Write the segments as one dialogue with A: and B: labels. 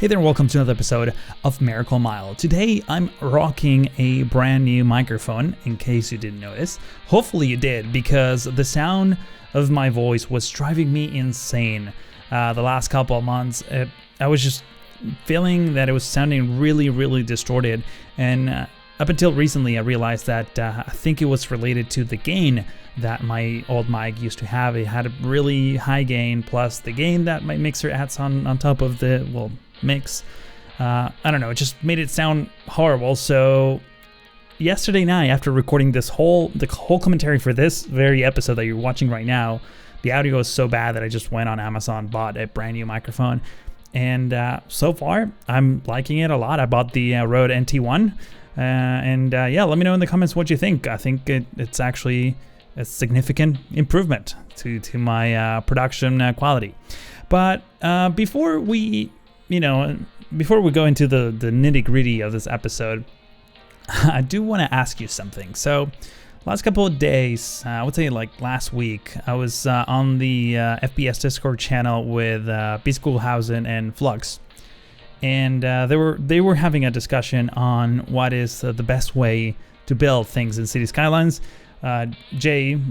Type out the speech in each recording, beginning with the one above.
A: Hey there, and welcome to another episode of Miracle Mile. Today, I'm rocking a brand new microphone, in case you didn't notice. Hopefully you did, because the sound of my voice was driving me insane the last couple of months. I was just feeling that it was sounding really distorted, and up until recently I realized that I think it was related to the gain that my old mic used to have. It had a really high gain, plus the gain that my mixer adds on top of the, mix. I don't know, it just made it sound horrible. So yesterday night, after recording the whole commentary for this very episode that you're watching right now, the audio was so bad that I just went on Amazon, bought a brand new microphone, and so far I'm liking it a lot. I bought the Rode NT1, and let me know in the comments what you think. I think it's actually a significant improvement to my production quality. But before we go into the nitty-gritty of this episode, I do want to ask you something. So last couple of days, I would say like last week, I was on the FPS Discord channel with B Schoolhausen and Flux, and they were having a discussion on what is the best way to build things in City Skylines. Jay,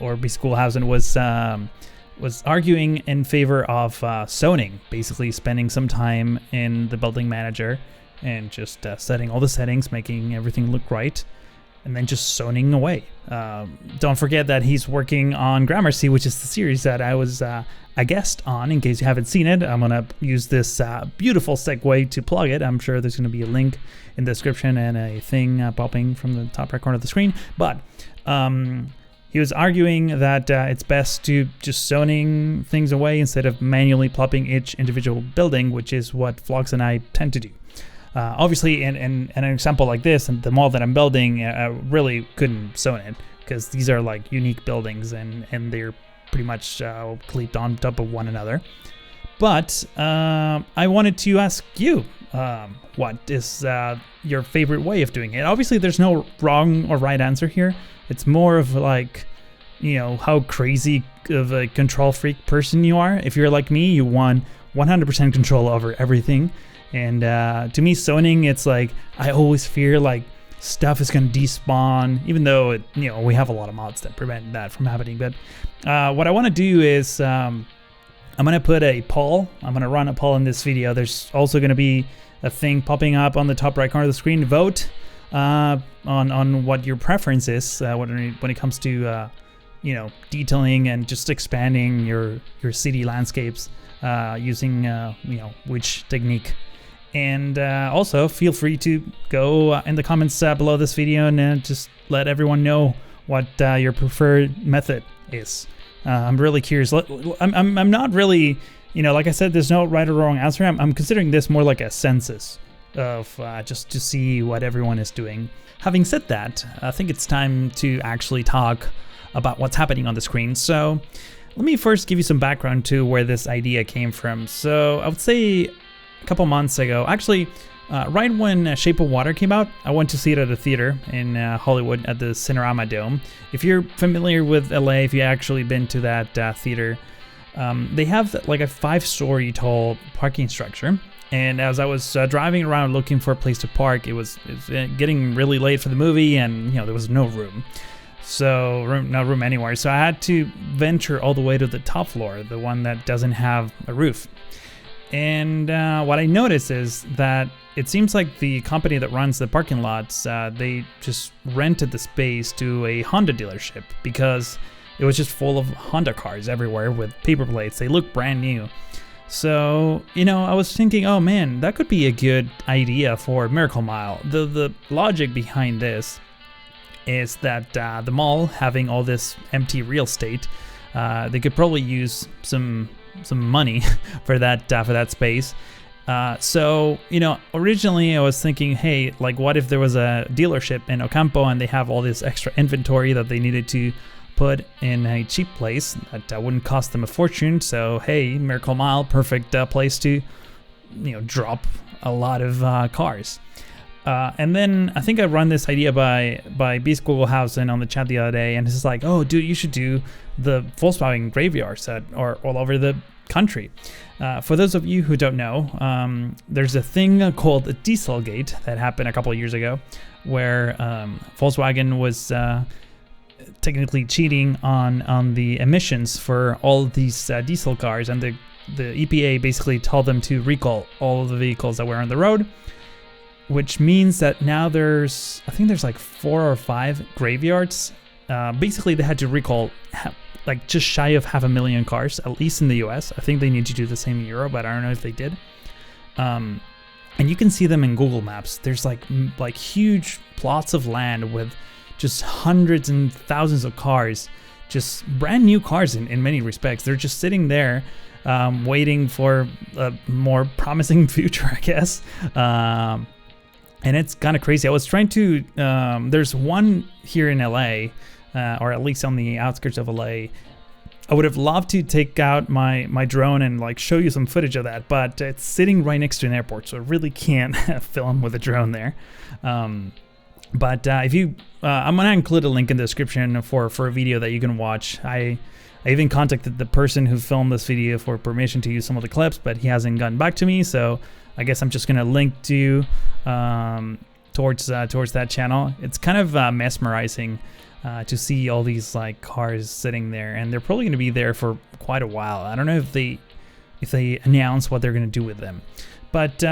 A: or B Schoolhausen, was arguing in favor of zoning, basically spending some time in the building manager and just setting all the settings, making everything look right, and then just zoning away. Don't forget that he's working on Gramercy, which is the series that I was a guest on. In case you haven't seen it, I'm going to use this beautiful segue to plug it. I'm sure there's going to be a link in the description and a thing popping from the top right corner of the screen. But he was arguing that it's best to just zoning things away instead of manually plopping each individual building, which is what Flux and I tend to do. Obviously, in an example like this, and the mall that I'm building, I really couldn't zone it, because these are like unique buildings and they're pretty much clipped on top of one another. But I wanted to ask you, what is your favorite way of doing it? Obviously, there's no wrong or right answer here. It's more of like, how crazy of a control freak person you are. If you're like me, you want 100% control over everything. And to me, zoning, it's like, I always fear like stuff is going to despawn, even though we have a lot of mods that prevent that from happening. But what I want to do is I'm going to put a poll. I'm going to run a poll in this video. There's also going to be a thing popping up on the top right corner of the screen. Vote on what your preference is when it comes to detailing and just expanding your city landscapes using which technique. And also feel free to go in the comments below this video and just let everyone know what your preferred method is. I'm really curious. I'm not really, like I said, there's no right or wrong answer. I'm considering this more like a census of just to see what everyone is doing. Having said that, I think it's time to actually talk about what's happening on the screen. So let me first give you some background to where this idea came from. So I would say a couple months ago, actually right when Shape of Water came out, I went to see it at a theater in Hollywood at the Cinerama Dome. If you're familiar with LA, if you've actually been to that theater, they have like a 5-story tall parking structure. And as I was driving around looking for a place to park, it was getting really late for the movie, and there was no room. No room anywhere. So I had to venture all the way to the top floor, the one that doesn't have a roof. And what I noticed is that it seems like the company that runs the parking lots, they just rented the space to a Honda dealership, because it was just full of Honda cars everywhere with paper plates. They look brand new. So, I was thinking, oh man, that could be a good idea for Miracle Mile. The logic behind this is that the mall, having all this empty real estate, they could probably use some money for that space. So, originally I was thinking, hey, like what if there was a dealership in Ocampo and they have all this extra inventory that they needed to put in a cheap place that wouldn't cost them a fortune. So hey, Miracle Mile, perfect place to drop a lot of cars. And then I think I run this idea by B Schoolhausen on the chat the other day, and it's like, oh dude, you should do the Volkswagen graveyard set or all over the country. For those of you who don't know, there's a thing called Dieselgate that happened a couple of years ago, where Volkswagen was technically cheating on the emissions for all of these diesel cars, and the EPA basically told them to recall all of the vehicles that were on the road, which means that now I think there's like 4 or 5 graveyards. Basically, they had to recall like just shy of 500,000 cars, at least in the US. I think they need to do the same in Europe, but I don't know if they did. And you can see them in Google Maps. There's like huge plots of land with just hundreds and thousands of cars, just brand new cars in many respects. They're just sitting there waiting for a more promising future, I guess. And it's kind of crazy. I was trying to, there's one here in LA, or at least on the outskirts of LA. I would have loved to take out my drone and like show you some footage of that, but it's sitting right next to an airport, so I really can't film with a drone there. But if you, I'm gonna include a link in the description for a video that you can watch. I even contacted the person who filmed this video for permission to use some of the clips, but he hasn't gotten back to me, so I guess I'm just gonna link to towards that channel. It's kind of mesmerizing to see all these like cars sitting there, and they're probably gonna be there for quite a while. I don't know if they announce what they're gonna do with them, but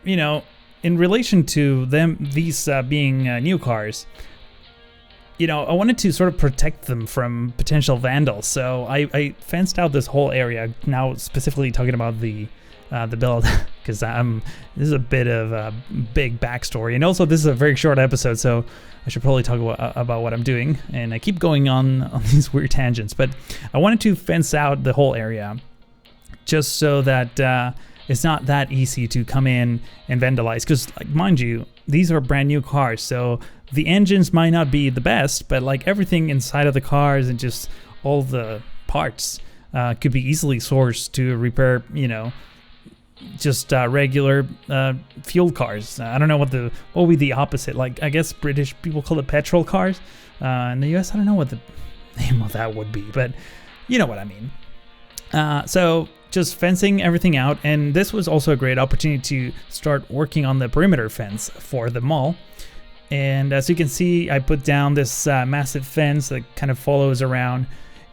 A: you know, in relation to these being new cars, you know, I wanted to sort of protect them from potential vandals, so I fenced out this whole area. Now specifically talking about the build, because this is a bit of a big backstory, and also this is a very short episode, so I should probably talk about what I'm doing, and I keep going on these weird tangents, but I wanted to fence out the whole area just so that it's not that easy to come in and vandalize, because like, mind you, these are brand new cars, so the engines might not be the best, but like everything inside of the cars and just all the parts could be easily sourced to repair, you know, just regular fuel cars. I don't know what would be the opposite. Like, I guess British people call it petrol cars. In the US, I don't know what the name of that would be, but you know what I mean. So just fencing everything out, and this was also a great opportunity to start working on the perimeter fence for the mall. And as you can see, I put down this massive fence that kind of follows around,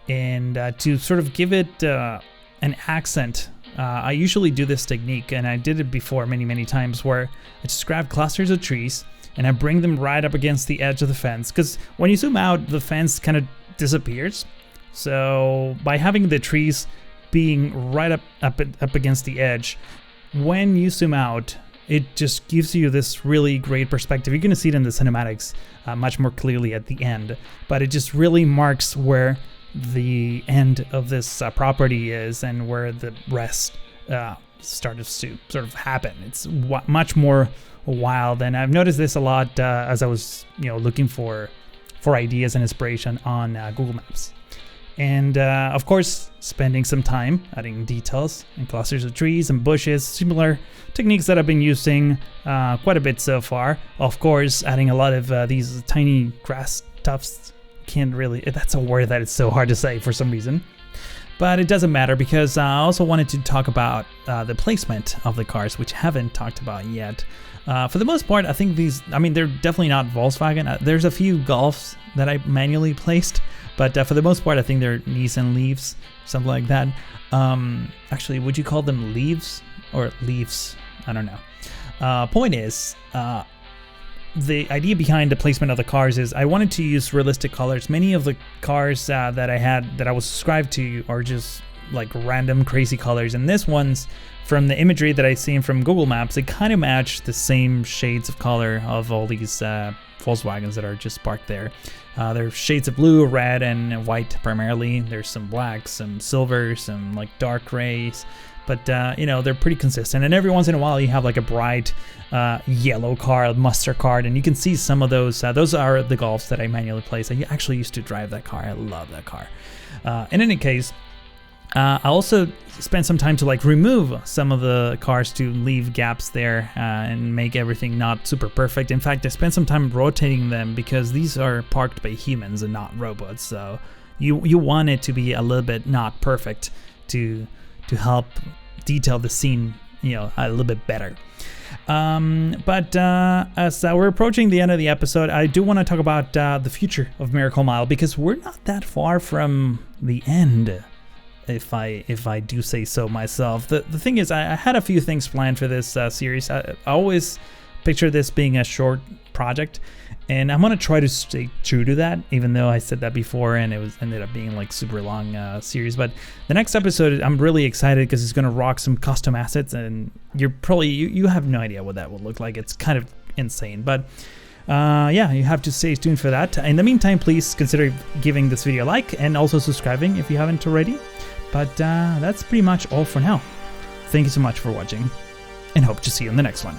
A: and to sort of give it an accent. I usually do this technique, and I did it before many times, where I just grab clusters of trees and I bring them right up against the edge of the fence, because when you zoom out, the fence kind of disappears. So by having the trees being right up against the edge, when you zoom out, it just gives you this really great perspective. You're going to see it in the cinematics much more clearly at the end, but it just really marks where the end of this property is and where the rest starts to sort of happen. It's much more wild, and I've noticed this a lot as I was, you know, looking for ideas and inspiration on Google Maps. And of course, spending some time adding details and clusters of trees and bushes, similar techniques that I've been using quite a bit so far. Of course, adding a lot of these tiny grass tufts. Can't really, that's a word that is so hard to say for some reason, but it doesn't matter, because I also wanted to talk about the placement of the cars, which I haven't talked about yet. For the most part, I think they're definitely not Volkswagen. There's a few Golfs that I manually placed, but for the most part, I think they're Nissan Leafs, something like that. Actually, would you call them Leaves or Leafs? I don't know. Point is, the idea behind the placement of the cars is I wanted to use realistic colors. Many of the cars that I was subscribed to are just like random crazy colors, and this one's, from the imagery that I seen from Google Maps, it kind of matched the same shades of color of all these Volkswagens that are just parked there. There's shades of blue, red, and white primarily. There's some black, some silver, some like dark grays, but you know, they're pretty consistent. And every once in a while you have like a bright yellow car, a mustard card, and you can see some of those. Those are the Golfs that I manually placed. I actually used to drive that car. I love that car. In any case, I also spent some time to like remove some of the cars to leave gaps there and make everything not super perfect. In fact, I spent some time rotating them, because these are parked by humans and not robots. So you want it to be a little bit not perfect, to help detail the scene, a little bit better. But as we're approaching the end of the episode, I do want to talk about the future of Miracle Mile, because we're not that far from the end, if I do say so myself. The thing is, I had a few things planned for this series. I always picture this being a short project, and I'm gonna try to stay true to that, even though I said that before and it ended up being like super long series. But the next episode, I'm really excited because it's gonna rock some custom assets, and you have no idea what that will look like. It's kind of insane, but yeah, you have to stay tuned for that. In the meantime, please consider giving this video a like and also subscribing if you haven't already. But that's pretty much all for now. Thank you so much for watching, and hope to see you in the next one.